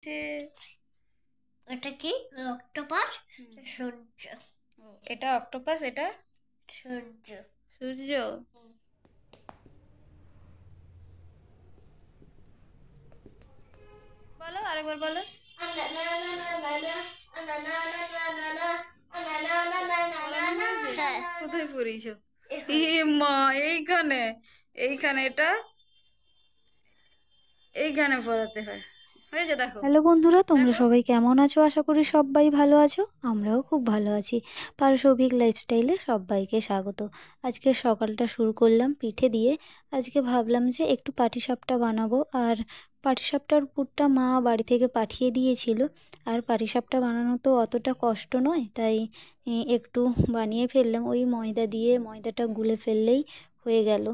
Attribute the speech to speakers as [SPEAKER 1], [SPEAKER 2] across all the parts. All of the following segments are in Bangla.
[SPEAKER 1] এটা কি অক্টোপাস? সূর্য।
[SPEAKER 2] এটা অক্টোপাস, এটা
[SPEAKER 1] সূর্য।
[SPEAKER 2] সূর্য। বলো, আরেকবার বলো। কোথায় পড়িয়েছ? এ মা, এইখানে এইখানে এটা এইখানে পড়াতে হয়। হয়েছে, দেখো।
[SPEAKER 3] হ্যালো বন্ধুরা, তোমরা সবাই কেমন আছো? আশা করি সবাই ভালো আছো। আমরাও খুব ভালো আছি। পারসৌভিক লাইফস্টাইলে সবাইকে স্বাগত। আজকে সকালটা শুরু করলাম পিঠে দিয়ে। আজকে ভাবলাম যে একটু পাটিসাপটা বানাবো। আর পাটিসাপটার পুরটা মা বাড়ি থেকে পাঠিয়ে দিয়েছিল। আর পাটিসাপটা বানানো তো অতটা কষ্ট নয়, তাই একটু বানিয়ে ফেললাম। ওই ময়দা দিয়ে ময়দাটা গুলে ফেললেই হয়ে গেল।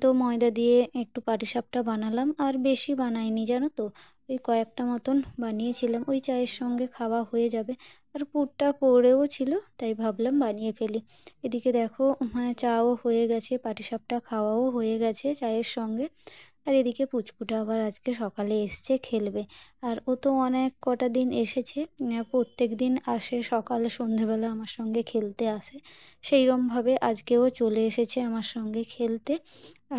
[SPEAKER 3] তো ময়দা দিয়ে একটু পাটিসাপটা বানালাম, আর বেশি বানাইনি জানো তো। ওই কয়েকটা মতন বানিয়েছিলাম, ওই চায়ের সঙ্গে খাওয়া হয়ে যাবে। আর পুরটা পড়েও ছিল, তাই ভাবলাম বানিয়ে ফেলি। এদিকে দেখো, মানে চাও হয়ে গেছে, পাটিসাপটা খাওয়াও হয়ে গেছে চায়ের সঙ্গে। আর এদিকে পুচকুটা আবার আজকে সকালে এসছে খেলবে। আর ও তো অনেক কটা দিন এসেছে, প্রত্যেক দিন আসে সকালে সন্ধেবেলা আমার সঙ্গে খেলতে আসে। সেইরকমভাবে আজকেও চলে এসেছে আমার সঙ্গে খেলতে।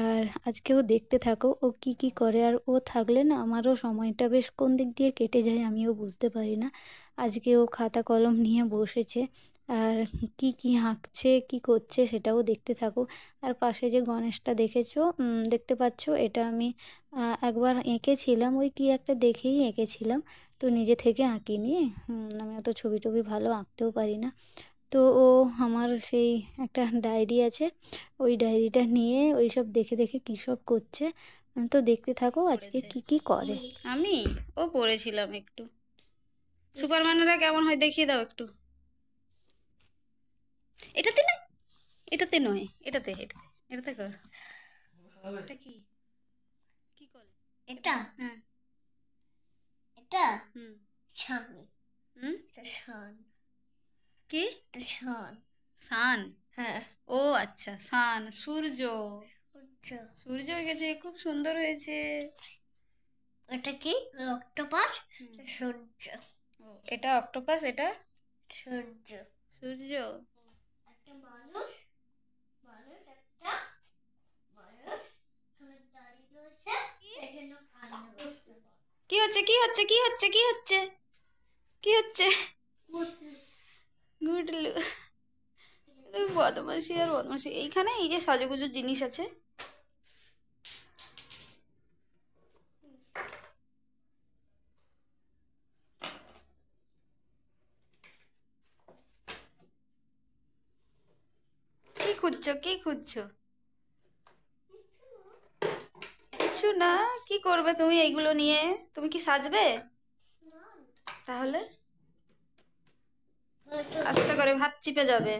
[SPEAKER 3] আর আজকেও দেখতে থাকো ও কি কি করে। আর ও থাকলে না আমারও সময়টা বেশ কোন দিক দিয়ে কেটে যায় আমিও বুঝতে পারি না। আজকে ও খাতা কলম নিয়ে বসেছে, আর কি কি আঁকছে কি করছে সেটাও দেখতে থাকো। আর পাশে যে গণেশটা দেখেছো, দেখতে পাচ্ছো, এটা আমি একবার এঁকেছিলাম, ওই কি একটা দেখেই এঁকেছিলাম। তো নিজে থেকে আঁকিনি। আমি অত ছবি টবি ভালো আঁকতেও পারি না। তো ও আমার সেই একটা ডায়েরি আছে, ওই ডায়েরিটা নিয়ে ওই সব দেখে দেখে কী সব করছে। তো দেখতে থাকো আজকে কি কি করে।
[SPEAKER 2] আমি পড়েছিলাম একটু। সুপারম্যানেরা কেমন হয় দেখিয়ে দাও একটু। এটাতে না, এটাতে নয়, এটাতে এটাতে এটাতে কর। এটা কি কি করে?
[SPEAKER 1] এটা
[SPEAKER 2] হ্যাঁ,
[SPEAKER 1] এটা
[SPEAKER 2] হুম
[SPEAKER 1] ছান।
[SPEAKER 2] হুম
[SPEAKER 1] এটা ছান।
[SPEAKER 2] কি?
[SPEAKER 1] এটা ছান।
[SPEAKER 2] সান?
[SPEAKER 1] হ্যাঁ,
[SPEAKER 2] ও আচ্ছা, সান সূর্য।
[SPEAKER 1] সূর্য।
[SPEAKER 2] সূর্য হয়ে গেছে, খুব সুন্দর হয়েছে।
[SPEAKER 1] এটা কি অক্টোপাস? সূর্য।
[SPEAKER 2] এটা অক্টোপাস, এটা
[SPEAKER 1] সূর্য।
[SPEAKER 2] সূর্য।
[SPEAKER 1] একটা মানুষ, একটা মানুষ দাঁড়িয়ে রয়েছে, এই জন্য কান্না করছে।
[SPEAKER 2] কি হচ্ছে, কি হচ্ছে, কি হচ্ছে, কি হচ্ছে, কি হচ্ছে? গুডলু। বদমাসি আর বদমাসি। এইখানে এই যে সাজুগুজুর জিনিস আছে। কি খুঁজছো, কি খুঁজছো? কিছু না। কি করবে তুমি এইগুলো নিয়ে? তুমি কি সাজবে? তাহলে আস্তে করে ভাত চিপে যাবে।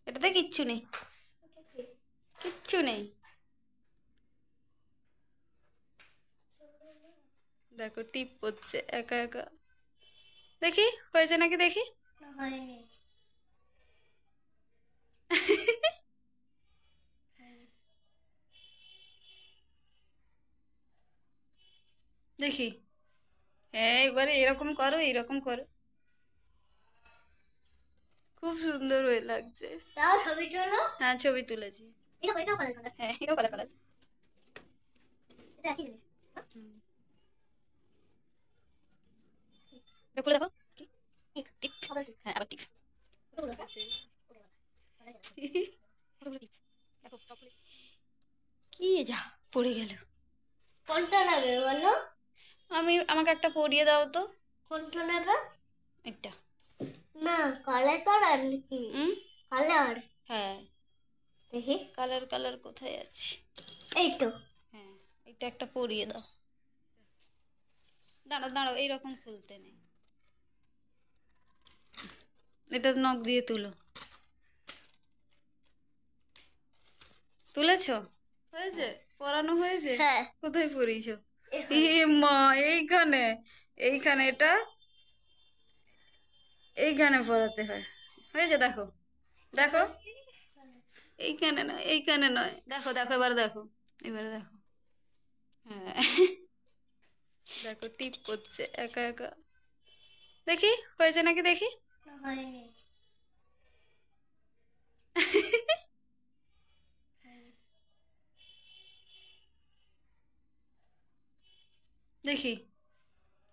[SPEAKER 2] এটাতে কিচ্ছু নেই, কিচ্ছু নেই। দেখো টিপ পড়ছে একা একা। দেখি হয়েছে নাকি, দেখি।
[SPEAKER 1] হয়নি।
[SPEAKER 2] দেখি। হ্যাঁ, এবারে এরকম করো, এরকম করো। খুব সুন্দর হয়ে লাগছে।
[SPEAKER 1] তাও ছবি তোলো।
[SPEAKER 2] হ্যাঁ, ছবি তুলেছি।
[SPEAKER 1] এটাও কালার কালার।
[SPEAKER 2] হ্যাঁ, এটাও কালার কালার।
[SPEAKER 1] এটা একই জিনিস।
[SPEAKER 2] এটা খুলে দেখো। কি?
[SPEAKER 1] ঠিক
[SPEAKER 2] টিক।
[SPEAKER 1] আবার ঠিক।
[SPEAKER 2] হ্যাঁ, আবার টিক।
[SPEAKER 1] ওগুলো
[SPEAKER 2] আছে।
[SPEAKER 1] ওগুলো।
[SPEAKER 2] কতগুলো টিপ। দেখো চকলেট। কি যা পড়ে গেল।
[SPEAKER 1] কোনটা নেবে বলো?
[SPEAKER 2] আমাকে একটা পরিয়ে দাও তো।
[SPEAKER 1] কোনটা নেবে?
[SPEAKER 2] একটা।
[SPEAKER 1] না, কালার কালার নাকি? কালার।
[SPEAKER 2] হ্যাঁ,
[SPEAKER 1] দেখি।
[SPEAKER 2] কালার কালার কোথায় আছে?
[SPEAKER 1] এই তো।
[SPEAKER 2] হ্যাঁ, এটা একটা পরিয়ে দাও। দাঁড়াও দাঁড়াও, এইরকম খুলতে নেই। এটা নখ দিয়ে তুলো। তুলেছো? হয়েছে? পরানো হয়েছে?
[SPEAKER 1] হ্যাঁ।
[SPEAKER 2] কোথায় পরিয়েছো?
[SPEAKER 1] এখানে।
[SPEAKER 2] এ মা, এইখানে এইখানে এটা এইখানে পরাতে হয়। হয়েছে, দেখো দেখো। এইখানে নয়, এইখানে নয়। দেখো দেখো, এবার দেখো, এবারে দেখো। হ্যাঁ। দেখো টিপ করছে একা একা। দেখি হয়েছে নাকি দেখি।
[SPEAKER 1] হয়নি।
[SPEAKER 2] দেখি।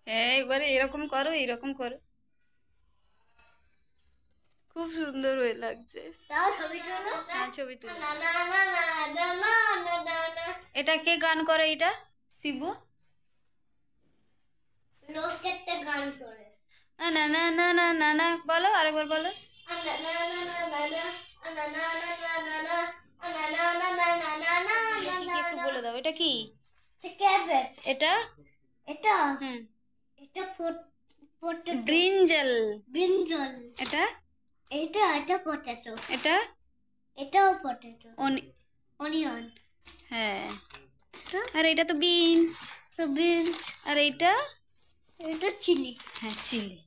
[SPEAKER 2] হ্যাঁ এবারে এরকম করো, এরকম করো। খুব সুন্দর হয়ে লাগছে।
[SPEAKER 1] তাও ছবি তোলো।
[SPEAKER 2] হ্যাঁ ছবি তুলো।
[SPEAKER 1] না না না না না না না না না।
[SPEAKER 2] এটা কে গান করে? এটা শিবু।
[SPEAKER 1] লোক একটা গান করে।
[SPEAKER 2] না না না না না না না বলো, আরেকবার বলো।
[SPEAKER 1] না না না না না না না না না না না না না না না না না না না
[SPEAKER 2] এটা কি একটু বলে দাও, এটা কি?
[SPEAKER 1] ক্যাবেজ।
[SPEAKER 2] এটা
[SPEAKER 1] এটা
[SPEAKER 2] হুম
[SPEAKER 1] এটা পটেটো।
[SPEAKER 2] ব্রিঞ্জাল।
[SPEAKER 1] ব্রিঞ্জল।
[SPEAKER 2] এটা
[SPEAKER 1] এটা পটেটো।
[SPEAKER 2] এটা
[SPEAKER 1] এটাও পটেটো। অনিয়ন।
[SPEAKER 2] হ্যাঁ। আর এটা তো বিনস।
[SPEAKER 1] তো বিনস।
[SPEAKER 2] আর এইটা
[SPEAKER 1] এটা চিলি।
[SPEAKER 2] হ্যাঁ চিলি।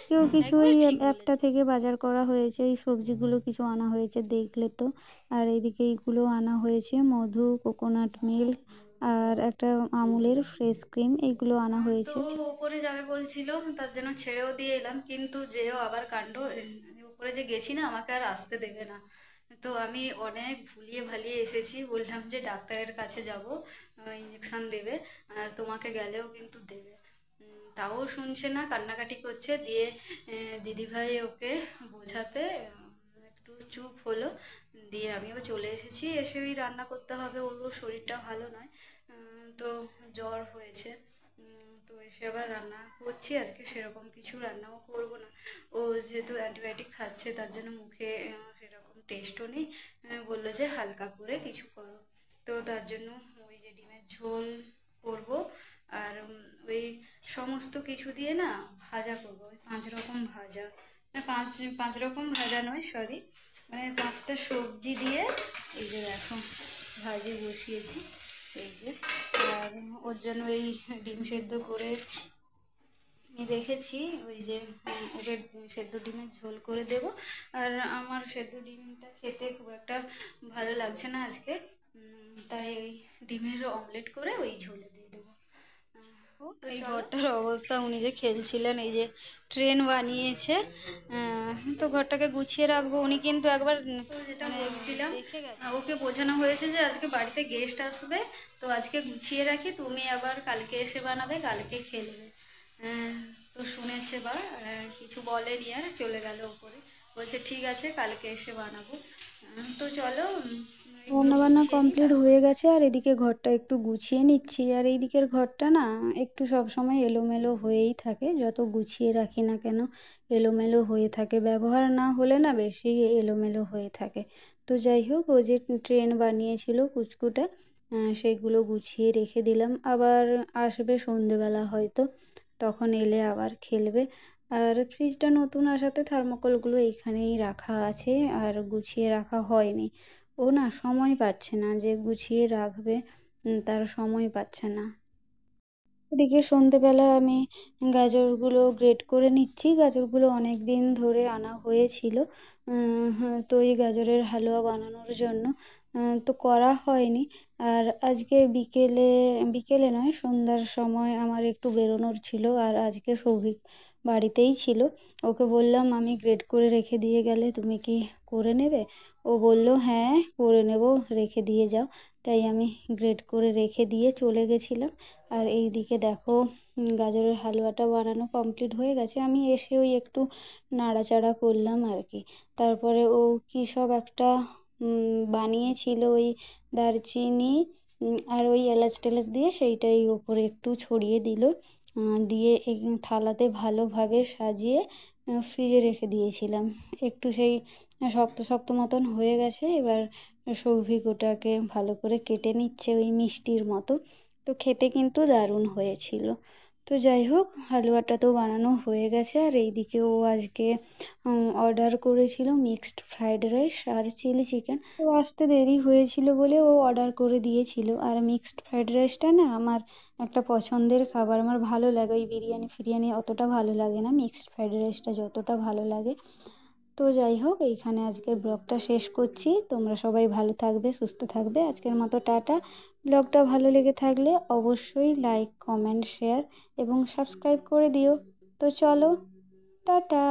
[SPEAKER 3] কেউ কিছু
[SPEAKER 2] একবারে
[SPEAKER 3] এই
[SPEAKER 2] ঠিক
[SPEAKER 3] অ্যাপটা থেকে বাজার করা হয়েছে, এই সবজিগুলো কিছু আনা হয়েছে দেখলে তো। আর এইদিকে এইগুলো আনা হয়েছে মধু, কোকোনাট মিল্ক আর একটা আমুলের ফ্রেশ ক্রিম, এইগুলো আনা হয়েছে।
[SPEAKER 2] তো উপরে যাবে বলছিল, তার জন্য ছেড়েও দিয়ে এলাম, কিন্তু যেও আবার কাণ্ড, উপরে যে গেছি না আমাকে আর আসতে দেবে না। তো আমি অনেক ভুলিয়ে ভালিয়ে এসেছি, বললাম যে ডাক্তারের কাছে যাব, ইঞ্জেকশন দেবে আর তোমাকে গেলেও কিন্তু দেবে। তাও শুনছে না, কান্নাকাটি করছে। দিয়ে দিদিভাই ওকে বোঝাতে একটু চুপ হলো। দিয়ে আমিও চলে এসেছি, এসে ওই রান্না করতে হবে, ওরও শরীরটা ভালো নয়। তো জ্বর হয়েছে। তো এসে আবার রান্না করছি, আজকে সেরকম কিছু রান্নাও করব না। ও যেহেতু অ্যান্টিবায়োটিক খাচ্ছে তার জন্য মুখে সেরকম টেস্টও নেই। বললো যে হালকা করে কিছু করো। তো তার জন্য ওই যে ডিমের ঝোল করব, আর ওই সমস্ত কিছু দিয়ে না ভাজা করব, ওই 5 রকম ভাজা, না 5 রকম ভাজা নয়, সরি, মানে 5টা সবজি দিয়ে এই যে দেখো ভাজি বসিয়েছি এই যে। আর ওর জন্য ওই ডিম সেদ্ধ করে রেখেছি, ওই যে ওকে সেদ্ধ ডিমের ঝোল করে দেব। আর আমার সেদ্ধ ডিমটা খেতে খুব একটা ভালো লাগছে না আজকে, তাই ওই ডিমের অমলেট করে ওই ঝোলে দিয়ে দেবো। এই ঘরটার অবস্থা, উনি যে খেলছিলেন, এই যে ট্রেন বানিয়েছে, তো ঘরটাকে গুছিয়ে রাখবো। উনি কিন্তু একবার যেটা বলছিলাম, ওকে বোঝানো হয়েছে যে আজকে বাড়িতে গেস্ট আসবে, তো আজকে গুছিয়ে রাখি, তুমি আবার কালকে এসে বানাবে, কালকে খেলবে। তো শুনেছে বা কিছু বলেনি, আর চলে গেল উপরে, বলছে ঠিক আছে কালকে এসে বানাবো। তো চলো
[SPEAKER 3] রান্নাবান্না কমপ্লিট হয়ে গেছে, আর এদিকে ঘরটা একটু গুছিয়ে নিচ্ছি। আর এই দিকের ঘরটা না একটু সব সময় এলোমেলো হয়েই থাকে, যত গুছিয়ে রাখি না কেন এলোমেলো হয়ে থাকে, ব্যবহার না হলে না বেশি এলোমেলো হয়ে থাকে। তো যাই হোক, ও যে ট্রেন বানিয়েছিল কুচকুটা, সেইগুলো গুছিয়ে রেখে দিলাম। আবার আসবে সন্ধেবেলা হয়তো, তখন এলে আবার খেলবে। আর ফ্রিজটা নতুন আসাতে থার্মোকলগুলো এইখানেই রাখা আছে, আর গুছিয়ে রাখা হয়নি। ও না সময় পাচ্ছে না যে গুছিয়ে রাখবে, তার সময় পাচ্ছে না। এদিকে সন্ধেবেলা আমি গাজরগুলো গ্রেট করে নিচ্ছি। গাজরগুলো অনেক দিন ধরে আনা হয়েছিল, তো এই গাজরের হালুয়া বানানোর জন্য, তো করা হয়নি। আর আজকে বিকেলে, বিকেলে নয় সন্ধ্যার সময় আমার একটু বেরোনোর ছিল, আর আজকে সৌভিক বাড়িতেই ছিল। ওকে বললাম আমি গ্রেট করে রেখে দিয়ে গেলে তুমি কি করে নেবে? ও বলল হ্যাঁ করে নেব, রেখে দিয়ে যাও। তাই আমি গ্রেট করে রেখে দিয়ে চলে গেছিলাম। আর এই দিকে দেখো গাজরের হালুয়াটা বানানো কমপ্লিট হয়ে গেছে। আমি এসে ওই একটু নাড়াচাড়া করলাম আর কি। তারপরে ও কী সব একটা বানিয়েছিল, ওই দারচিনি আর ওই এলাচ টেলাচ দিয়ে, সেইটাই ওপরে একটু ছড়িয়ে দিল। দিয়ে থালাতে ভালোভাবে সাজিয়ে ফ্রিজে রেখে দিয়েছিলাম। একটু সেই শক্ত শক্ত মতন হয়ে গেছে। এবার সৌভিক ওটাকে ভালো করে কেটে নিচ্ছে ওই মিষ্টির মতো। তো খেতে কিন্তু দারুণ হয়েছিল। তো যাই হোক, হালুয়াটা তো বানানো হয়ে গেছে। আর এইদিকে ও আজকে অর্ডার করেছিল মিক্সড ফ্রাইড রাইস আর চিলি চিকেন। তো আসতে দেরি হয়েছিল বলে ও অর্ডার করে দিয়েছিল। আর মিক্সড ফ্রাইড রাইসটা না আমার একটা পছন্দের খাবার, আমার ভালো লাগে। ওই বিরিয়ানি ফিরিয়ানি অতটা ভালো লাগে না, মিক্সড ফ্রাইড রাইসটা যতটা ভালো লাগে। তো যাই হোক, এইখানে আজকের ব্লগটা শেষ করছি। তোমরা সবাই ভালো থাকবে, সুস্থ থাকবে। আজকের মতো টাটা। ব্লগটা ভালো লেগে থাকলে অবশ্যই লাইক, কমেন্ট, শেয়ার এবং সাবস্ক্রাইব করে দিও। তো চলো, টাটা।